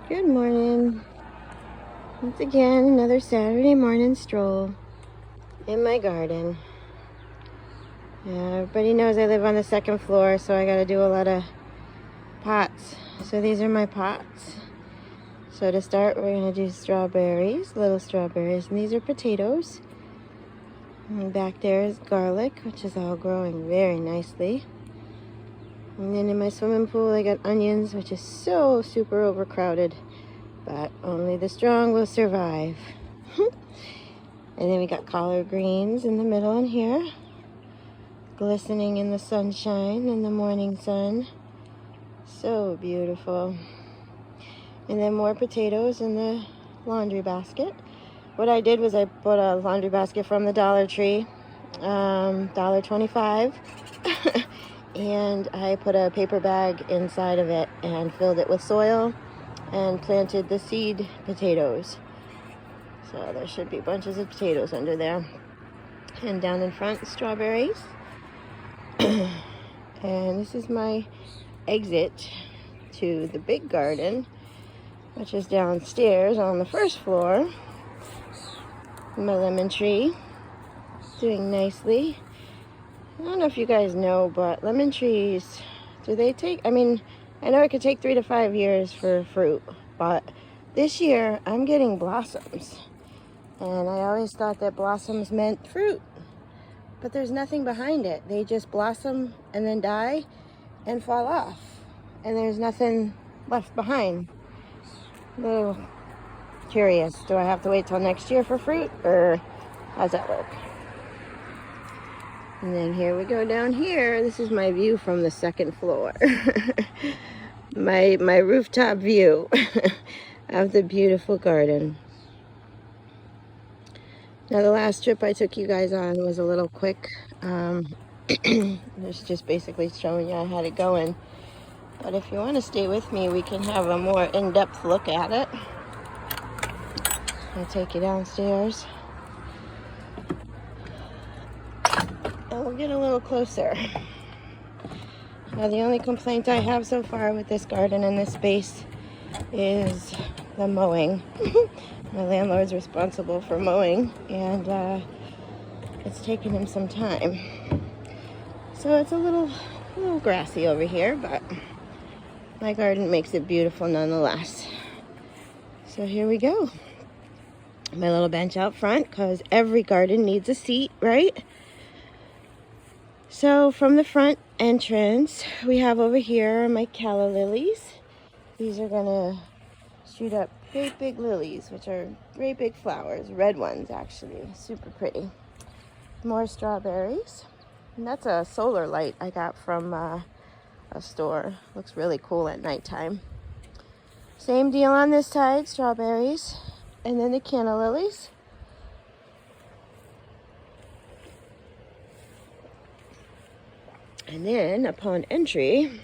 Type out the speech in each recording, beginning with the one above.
Good morning. Once again, another Saturday morning stroll in my garden. Everybody knows I live on the second floor, so I gotta do a lot of pots. So these are my pots. So to start, we're gonna do strawberries, little strawberries, and these are potatoes. And back there is garlic, which is all growing very nicely. And then in my swimming pool, I got onions, which is so super overcrowded, but only the strong will survive. And then we got collard greens in the middle in here, glistening in the sunshine, in the morning sun. So beautiful. And then more potatoes in the laundry basket. What I did was I bought a laundry basket from the Dollar Tree, $1.25. And I put a paper bag inside of it and filled it with soil and planted the seed potatoes. So there should be bunches of potatoes under there. And down in front, strawberries. And this is my exit to the big garden, which is downstairs on the first floor. My lemon tree, doing nicely. I don't know if you guys know, but lemon trees, do they take, I know it could take 3 to 5 years for fruit, but this year I'm getting blossoms. And I always thought that blossoms meant fruit, but there's nothing behind it. They just blossom and then die and fall off, and there's nothing left behind. A little curious. Do I have to wait till next year for fruit, or how's that work? And then here we go down here. This is my view from the second floor. my rooftop view of the beautiful garden. Now the last trip I took you guys on was a little quick. It's just basically showing you how to go in. But if you want to stay with me, we can have a more in-depth look at it. I'll take you downstairs. And we'll get a little closer. Now the only complaint I have so far with this garden and this space is the mowing. My landlord's responsible for mowing, and it's taken him some time. So it's a little grassy over here, but my garden makes it beautiful nonetheless. So here we go. My little bench out front, because every garden needs a seat, right? So from the front entrance, we have over here my calla lilies. These are gonna shoot up great big lilies, which are great big flowers, red ones actually, super pretty. More strawberries. And that's a solar light I got from a store. Looks really cool at nighttime. Same deal on this side, strawberries. And then the canna lilies. And then upon entry,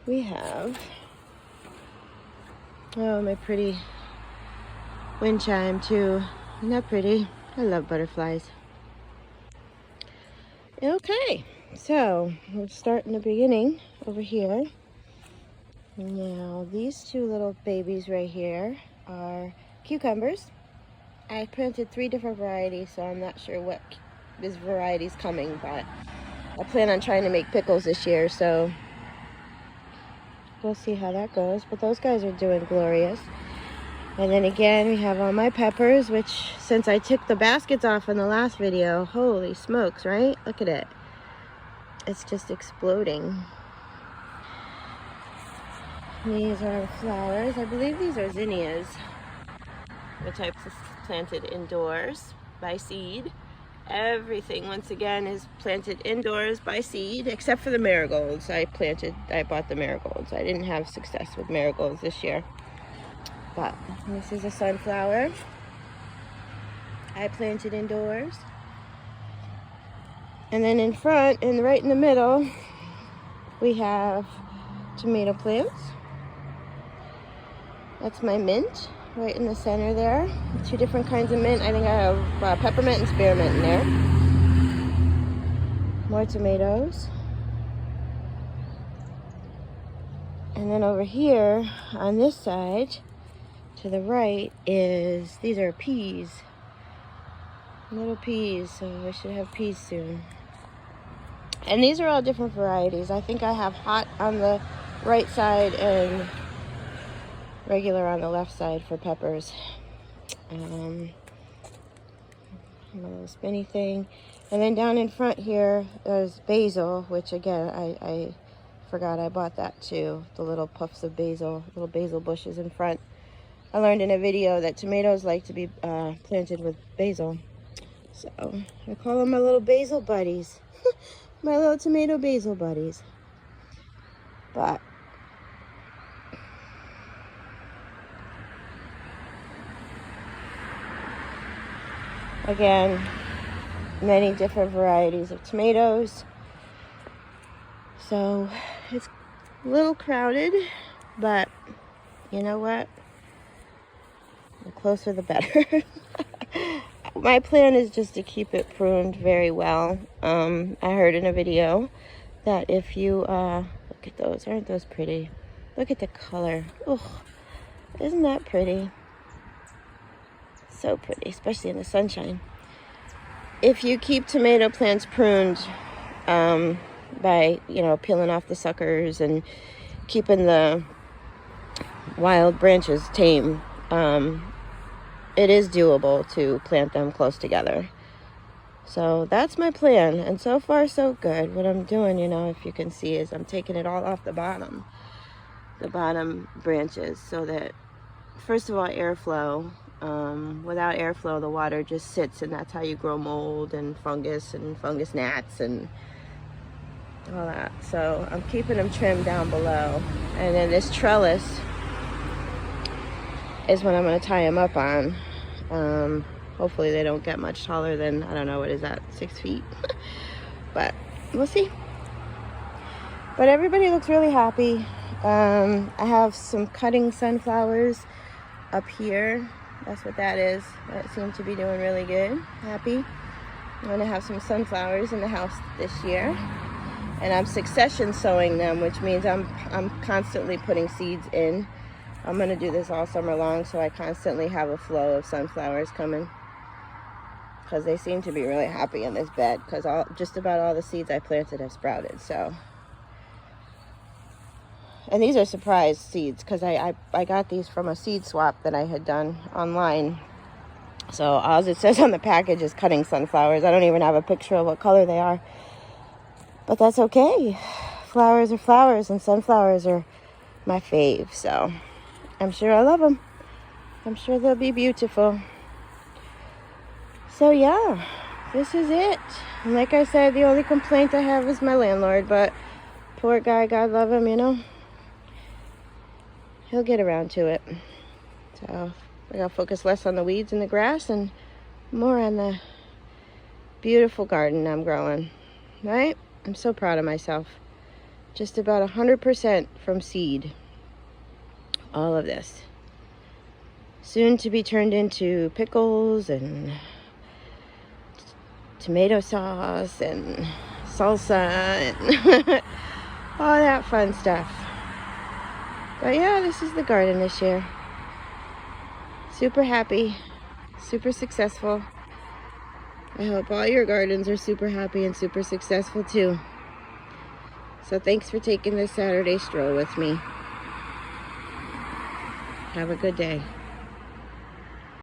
we have, oh, my pretty wind chime too. Isn't that pretty? I love butterflies. Okay, so we'll start in the beginning over here. Now these two little babies right here are cucumbers. I planted 3 different varieties, so I'm not sure what this variety is coming, but I plan on trying to make pickles this year, so we'll see how that goes. But those guys are doing glorious. And then again, we have all my peppers, which since I took the baskets off in the last video, holy smokes, right? Look at it. It's just exploding. These are flowers. I believe these are zinnias, which I planted indoors by seed. Everything, once again, is planted indoors by seed, except for the marigolds. I bought the marigolds. I didn't have success with marigolds this year. But this is a sunflower I planted indoors. And then in front, and right in the middle, we have tomato plants. That's my mint, right in the center there. 2 different kinds of mint. I think I have peppermint and spearmint in there. More tomatoes. And then over here on this side to the right is, these are peas. Little peas, so we should have peas soon. And these are all different varieties. I think I have hot on the right side and regular on the left side for peppers. A little spinny thing. And then down in front here, there's basil, which again, I forgot I bought that too. The little puffs of basil, little basil bushes in front. I learned in a video that tomatoes like to be planted with basil. So I call them my little basil buddies. My little tomato basil buddies. But again, many different varieties of tomatoes. So it's a little crowded, but you know what? The closer the better. My plan is just to keep it pruned very well. I heard in a video that if you, look at those, aren't those pretty? Look at the color. Oh, isn't that pretty? So pretty, especially in the sunshine. If you keep tomato plants pruned by, peeling off the suckers and keeping the wild branches tame, it is doable to plant them close together. So that's my plan, and so far so good. What I'm doing, if you can see, is I'm taking it all off the bottom branches, so that, first of all, airflow. Without airflow, the water just sits, and that's how you grow mold and fungus gnats and all that. So I'm keeping them trimmed down below, and then this trellis is what I'm going to tie them up on. Hopefully they don't get much taller than, I don't know, what is that, 6 feet? But we'll see. But everybody looks really happy. I have some cutting sunflowers up here. That's what that is. That seems to be doing really good. Happy. I'm going to have some sunflowers in the house this year. And I'm succession sowing them, which means I'm constantly putting seeds in. I'm going to do this all summer long, so I constantly have a flow of sunflowers coming. Because they seem to be really happy in this bed, because just about all the seeds I planted have sprouted. So, and these are surprise seeds, because I got these from a seed swap that I had done online. So all it says on the package is cutting sunflowers. I don't even have a picture of what color they are. But that's okay. Flowers are flowers, and sunflowers are my fave. So I'm sure I love them. I'm sure they'll be beautiful. So yeah, this is it. And like I said, the only complaint I have is my landlord, but poor guy, God love him, he'll get around to it. So I gotta focus less on the weeds and the grass and more on the beautiful garden I'm growing, right? I'm so proud of myself. Just about 100% from seed. All of this. Soon to be turned into pickles and tomato sauce and salsa and all that fun stuff. But yeah, this is the garden this year. Super happy, super successful. I hope all your gardens are super happy and super successful too. So thanks for taking this Saturday stroll with me. Have a good day.